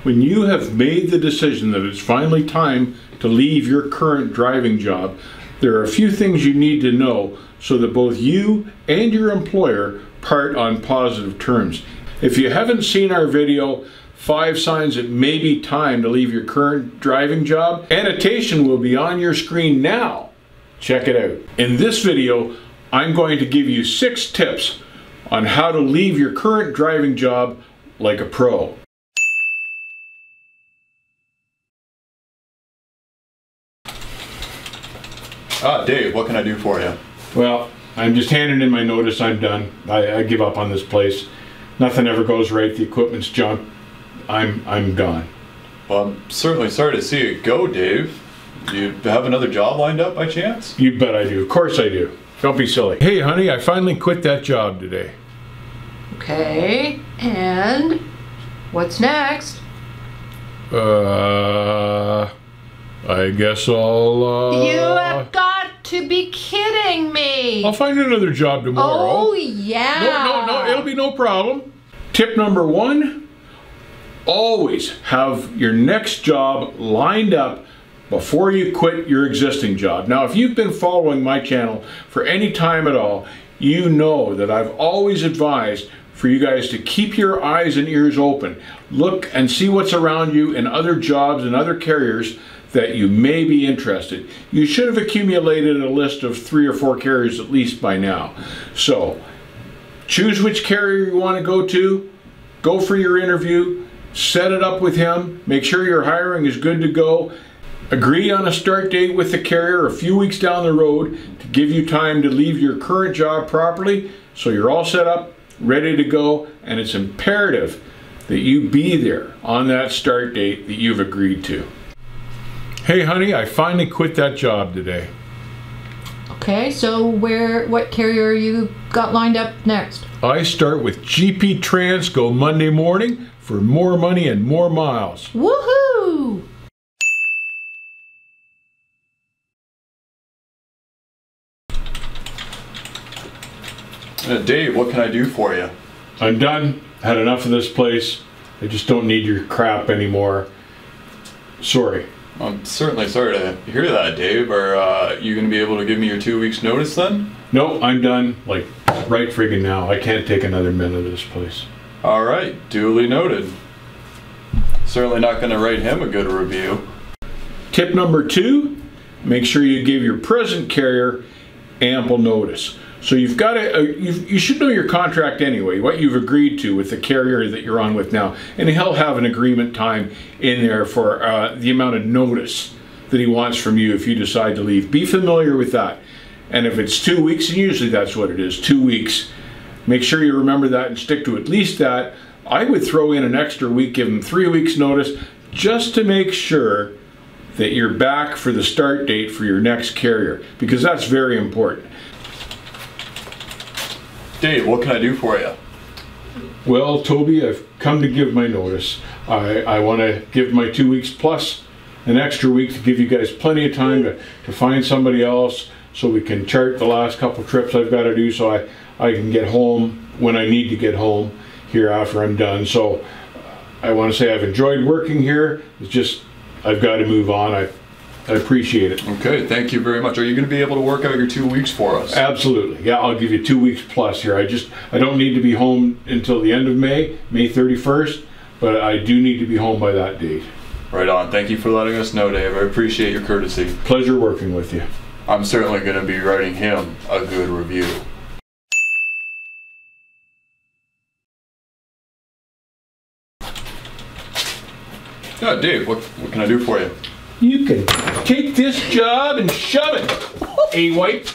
When you have made the decision that it's finally time to leave your current driving job, there are a few things you need to know so that both you and your employer part on positive terms. If you haven't seen our video, 5 signs it may be time to leave your current driving job, annotation will be on your screen now. Check it out. In this video, I'm going to give you 6 tips on how to leave your current driving job like a pro. Dave, what can I do for you? Well, I'm just handing in my notice. I'm done. I give up on this place. Nothing ever goes right. The equipment's junk. I'm gone. Well, I'm certainly sorry to see it go, Dave. Do you have another job lined up by chance? You bet I do. Of course I do. Don't be silly. Hey, honey, I finally quit that job today. Okay, and what's next? I guess I'll, You have got to be kidding me! I'll find another job tomorrow. Oh, yeah! No, it'll be no problem. Tip number 1, always have your next job lined up before you quit your existing job. Now, if you've been following my channel for any time at all, you know that I've always advised for you guys to keep your eyes and ears open. Look and see what's around you in other jobs and other carriers that you may be interested. You should have accumulated a list of 3 or 4 carriers at least by now. So, choose which carrier you want to go for your interview, set it up with him, make sure your hiring is good to go, agree on a start date with the carrier a few weeks down the road to give you time to leave your current job properly so you're all set up, ready to go, and it's imperative that you be there on that start date that you've agreed to. Hey honey, I finally quit that job today. Okay, so what carrier you got lined up next? I start with GP Transco Monday morning for more money and more miles. Woohoo! Dave, what can I do for you? I'm done. Had enough of this place. I just don't need your crap anymore. Sorry. I'm certainly sorry to hear that, Dave. Are you going to be able to give me your 2 weeks notice then? No, I'm done. Like, right friggin' now. I can't take another minute of this place. Alright, duly noted. Certainly not going to write him a good review. Tip number 2, make sure you give your present carrier ample notice. So you've got to, you should know your contract anyway, what you've agreed to with the carrier that you're on with now. And he'll have an agreement time in there for the amount of notice that he wants from you if you decide to leave. Be familiar with that. And if it's 2 weeks, and usually that's what it is, 2 weeks, make sure you remember that and stick to at least that. I would throw in an extra week, give him 3 weeks notice, just to make sure that you're back for the start date for your next carrier, because that's very important. Dave, what can I do for you? Well, Toby, I've come to give my notice. I want to give my 2 weeks plus an extra week to give you guys plenty of time to find somebody else so we can chart the last couple trips I've got to do so I can get home when I need to get home here after I'm done. So I want to say I've enjoyed working here. It's just I've got to move on. I appreciate it. Okay, thank you very much. Are you going to be able to work out your 2 weeks for us? Absolutely. Yeah, I'll give you 2 weeks plus here. I don't need to be home until the end of May 31st, but I do need to be home by that date. Right on. Thank you for letting us know, Dave. I appreciate your courtesy. Pleasure working with you. I'm certainly going to be writing him a good review. Yeah, Dave, what can I do for you? You can take this job and shove it, A-White.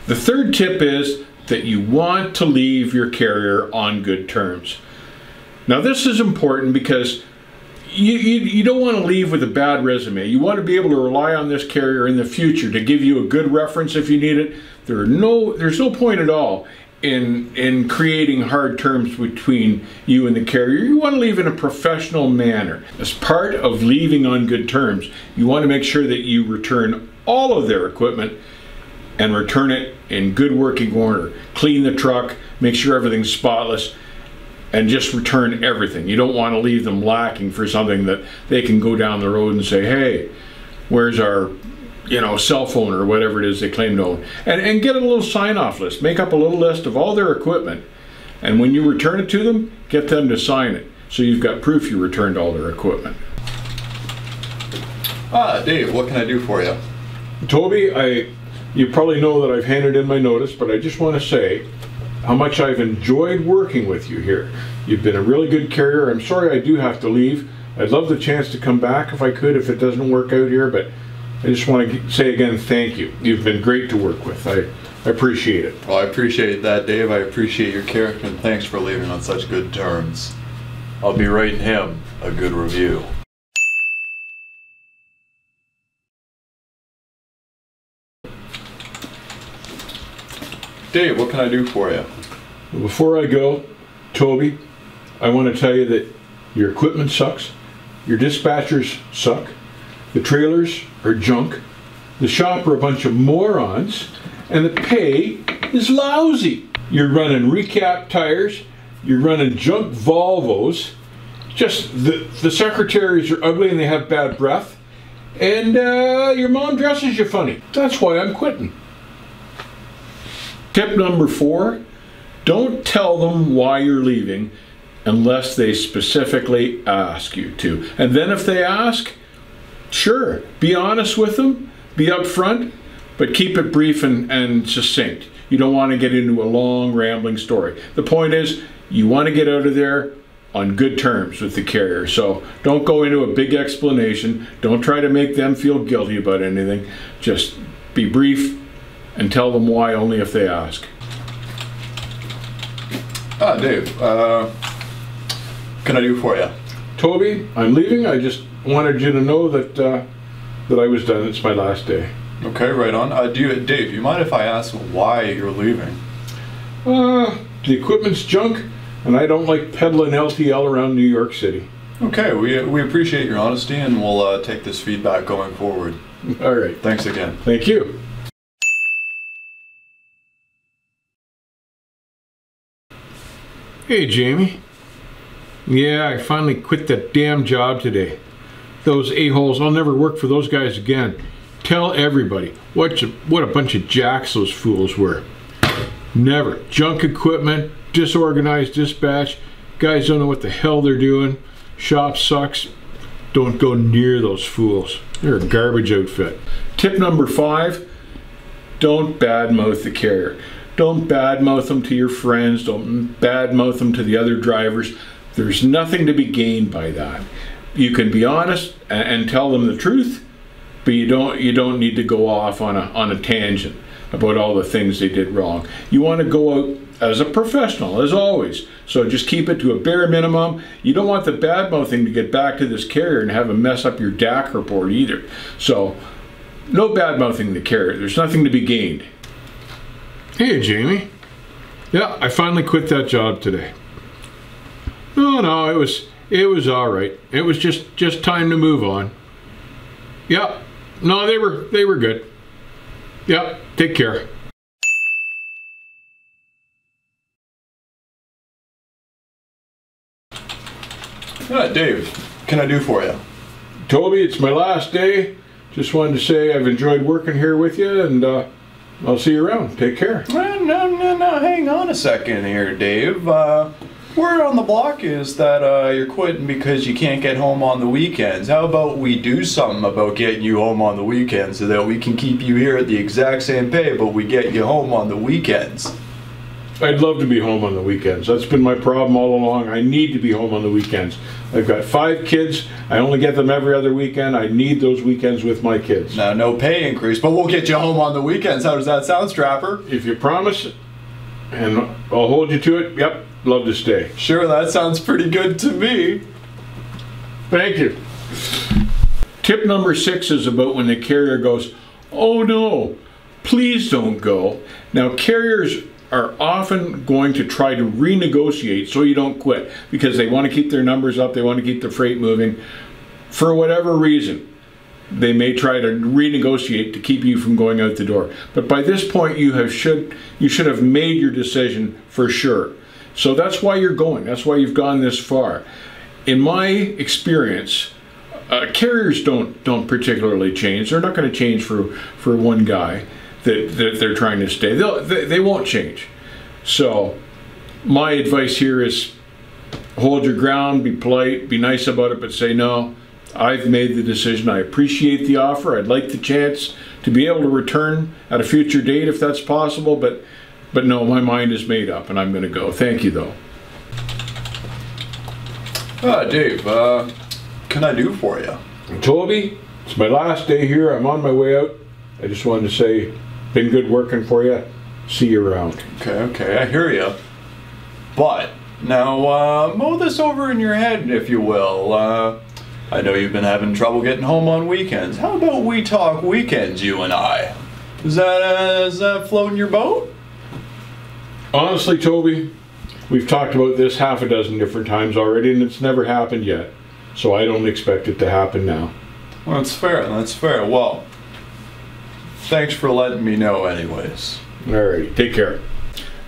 The third tip is that you want to leave your carrier on good terms. Now this is important because you don't want to leave with a bad resume. You want to be able to rely on this carrier in the future to give you a good reference if you need it. There's no point at all in creating hard terms between you and the carrier. You want to leave in a professional manner. As part of leaving on good terms, you want to make sure that you return all of their equipment and return it in good working order. Clean the truck, make sure everything's spotless. and just return everything. You don't want to leave them lacking for something that they can go down the road and say, hey, where's our cell phone or whatever it is they claim to own. And get a little sign-off list. Make up a little list of all their equipment. And when you return it to them, get them to sign it. So you've got proof you returned all their equipment. Dave, what can I do for you? Toby, you probably know that I've handed in my notice, but I just want to say how much I've enjoyed working with you here. You've been a really good carrier. I'm sorry I do have to leave. I'd love the chance to come back if I could, if it doesn't work out here, but I just want to say again, thank you. You've been great to work with. I appreciate it. Well, I appreciate that, Dave. I appreciate your character, and thanks for leaving on such good terms. I'll be writing him a good review. Dave, what can I do for you? Before I go, Toby, I want to tell you that your equipment sucks, your dispatchers suck, the trailers are junk, the shop are a bunch of morons, and the pay is lousy. You're running recap tires, you're running junk Volvos, just the secretaries are ugly and they have bad breath, and your mom dresses you funny. That's why I'm quitting. Tip number 4, don't tell them why you're leaving unless they specifically ask you to. And then if they ask, sure, be honest with them, be upfront, but keep it brief and succinct. You don't want to get into a long, rambling story. The point is, you want to get out of there on good terms with the carrier. So don't go into a big explanation. Don't try to make them feel guilty about anything. Just be brief and tell them why only if they ask. Dave, can I do for you? Toby, I'm leaving. I just wanted you to know that that I was done. It's my last day. Okay, right on. Dave, do you mind if I ask why you're leaving? The equipment's junk, and I don't like peddling LTL around New York City. Okay, we appreciate your honesty, and we'll take this feedback going forward. All right. Thanks again. Thank you. Hey, Jamie. Yeah, I finally quit that damn job today. Those a-holes, I'll never work for those guys again. Tell everybody what a bunch of jacks those fools were. Never. Junk equipment, disorganized dispatch, guys don't know what the hell they're doing, shop sucks. Don't go near those fools. They're a garbage outfit. Tip number 5, don't badmouth the carrier. Don't badmouth them to your friends. Don't badmouth them to the other drivers. There's nothing to be gained by that. You can be honest and tell them the truth, but you don't need to go off on a tangent about all the things they did wrong. You want to go out as a professional, as always. So just keep it to a bare minimum. You don't want the badmouthing to get back to this carrier and have them mess up your DAC report either. So no badmouthing the carrier. There's nothing to be gained. Hey, Jamie. Yeah, I finally quit that job today. No, it was all right. It was just time to move on. Yeah, no, they were good. Yeah, take care. Dave, can I do for you? Toby, it's my last day. Just wanted to say I've enjoyed working here with you, and I'll see you around. Take care. No, hang on a second here, Dave. Word on the block is that you're quitting because you can't get home on the weekends. How about we do something about getting you home on the weekends so that we can keep you here at the exact same pay, but we get you home on the weekends? I'd love to be home on the weekends. That's been my problem all along. I need to be home on the weekends. I've got 5 kids. I only get them every other weekend. I need those weekends with my kids. Now, no pay increase, but we'll get you home on the weekends. How does that sound, Strapper? If you promise, and I'll hold you to it, yep, love to stay. Sure, that sounds pretty good to me. Thank you. Tip number 6 is about when the carrier goes, oh no, please don't go. Now, carriers are often going to try to renegotiate so you don't quit because they want to keep their numbers up, they want to keep the freight moving. For whatever reason, they may try to renegotiate to keep you from going out the door. But by this point, you should have made your decision for sure. So that's why you're going. That's why you've gone this far. In my experience, carriers don't particularly change. They're not going to change for one guy that they're trying to stay. They won't change. So my advice here is hold your ground, be polite, be nice about it, but say, no, I've made the decision. I appreciate the offer. I'd like the chance to be able to return at a future date if that's possible, but no, my mind is made up and I'm going to go. Thank you, though. Dave, can I do for you? Toby, it's my last day here. I'm on my way out. I just wanted to say, been good working for you. See you around. Okay, I hear you. But now, mow this over in your head, if you will. I know you've been having trouble getting home on weekends. How about we talk weekends, you and I? Is that floating your boat? Honestly, Toby, we've talked about this half a dozen different times already, and it's never happened yet. So I don't expect it to happen now. Well, that's fair. That's fair. Well, thanks for letting me know anyways. Alrighty, take care.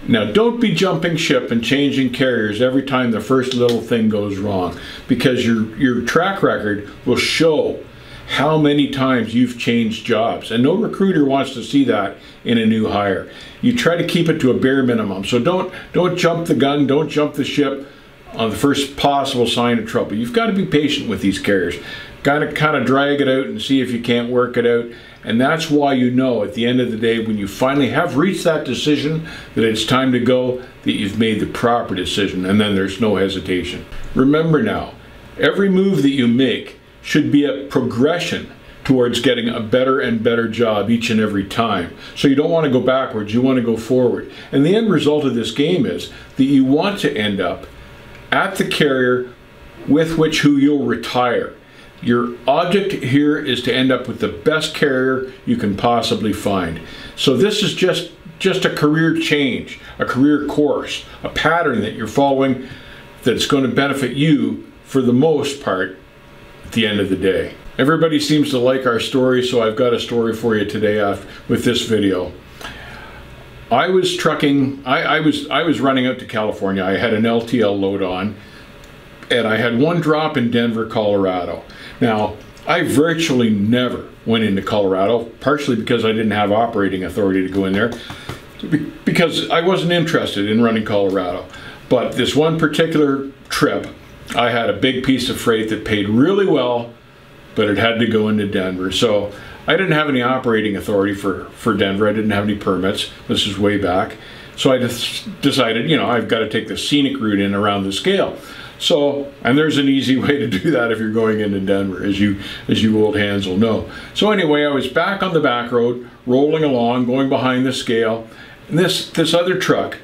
Now, don't be jumping ship and changing carriers every time the first little thing goes wrong, because your track record will show how many times you've changed jobs, and no recruiter wants to see that in a new hire. You try to keep it to a bare minimum, so don't jump the gun, don't jump the ship on the first possible sign of trouble. You've got to be patient with these carriers. Got to kind of drag it out and see if you can't work it out. And that's why you know at the end of the day, when you finally have reached that decision that it's time to go, that you've made the proper decision, and then there's no hesitation. Remember now, every move that you make should be a progression towards getting a better and better job each and every time. So you don't want to go backwards, you want to go forward. And the end result of this game is that you want to end up at the carrier with who you'll retire. Your object here is to end up with the best carrier you can possibly find. So this is just a career change, a career course, a pattern that you're following that's going to benefit you for the most part at the end of the day. Everybody seems to like our story, so I've got a story for you today with this video. I was trucking, I was running out to California. I had an LTL load on, and I had one drop in Denver, Colorado. Now, I virtually never went into Colorado, partially because I didn't have operating authority to go in there, because I wasn't interested in running Colorado. But this one particular trip, I had a big piece of freight that paid really well, but it had to go into Denver. So I didn't have any operating authority for Denver. I didn't have any permits. This is way back. So I just decided, you know, I've got to take the scenic route in around the scale. So, and there's an easy way to do that if you're going into Denver, as you old hands will know. So anyway, I was back on the back road, rolling along, going behind the scale, and this other truck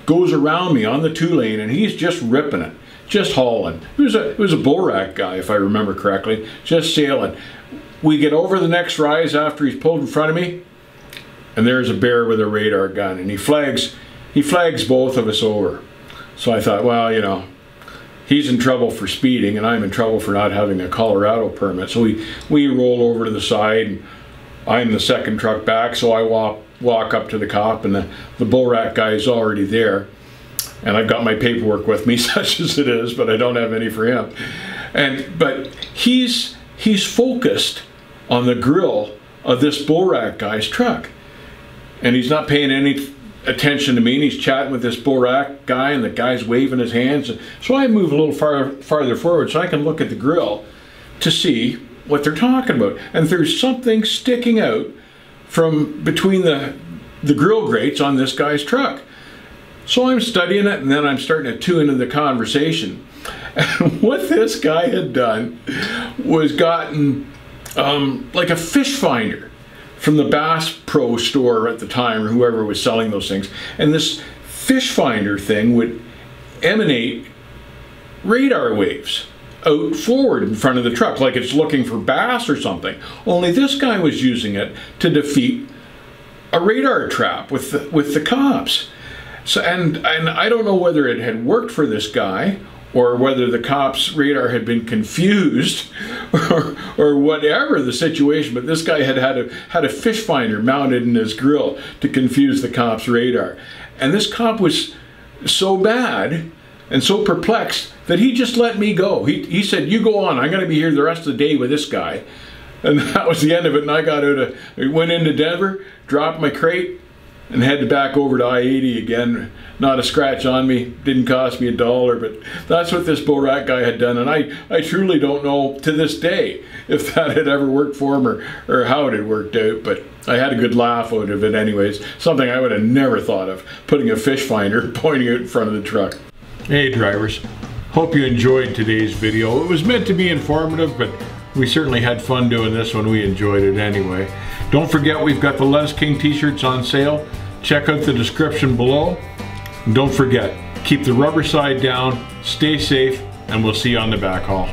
goes around me on the 2-lane, and he's just ripping it, just hauling. It was a bull rack guy, if I remember correctly, just sailing. We get over the next rise after he's pulled in front of me, and there's a bear with a radar gun, and he flags both of us over. So I thought, well, you know, he's in trouble for speeding, and I'm in trouble for not having a Colorado permit. So we roll over to the side, and I'm the second truck back, so I walk up to the cop, and the bull rack guy is already there. And I've got my paperwork with me, such as it is, but I don't have any for him. But he's focused on the grill of this bull rack guy's truck. And he's not paying any attention to me, and he's chatting with this bull rack guy, and the guy's waving his hands. So I move a little farther forward so I can look at the grill to see what they're talking about. And there's something sticking out from between the grill grates on this guy's truck. So I'm studying it, and then I'm starting to tune into the conversation. And what this guy had done was gotten like a fish finder from the Bass Pro store at the time, or whoever was selling those things. And this fish finder thing would emanate radar waves out forward in front of the truck, like it's looking for bass or something. Only this guy was using it to defeat a radar trap with the cops. So, and I don't know whether it had worked for this guy, or whether the cops' radar had been confused, or whatever the situation, but this guy had a fish finder mounted in his grill to confuse the cops' radar. And this cop was so bad and so perplexed that he just let me go. He said, "You go on, I'm going to be here the rest of the day with this guy." And that was the end of it. And I went into Denver, dropped my crate, and headed back over to I-80 again. Not a scratch on me, didn't cost me $1, but that's what this bull rat guy had done. And I truly don't know to this day if that had ever worked for him or how it had worked out, but I had a good laugh out of it anyways. Something I would have never thought of, putting a fish finder pointing out in front of the truck. Hey drivers, hope you enjoyed today's video. It was meant to be informative, but we certainly had fun doing this one. We enjoyed it anyway. Don't forget, we've got the Lettuce King t-shirts on sale. Check out the description below. And don't forget, keep the rubber side down, stay safe, and we'll see you on the back haul.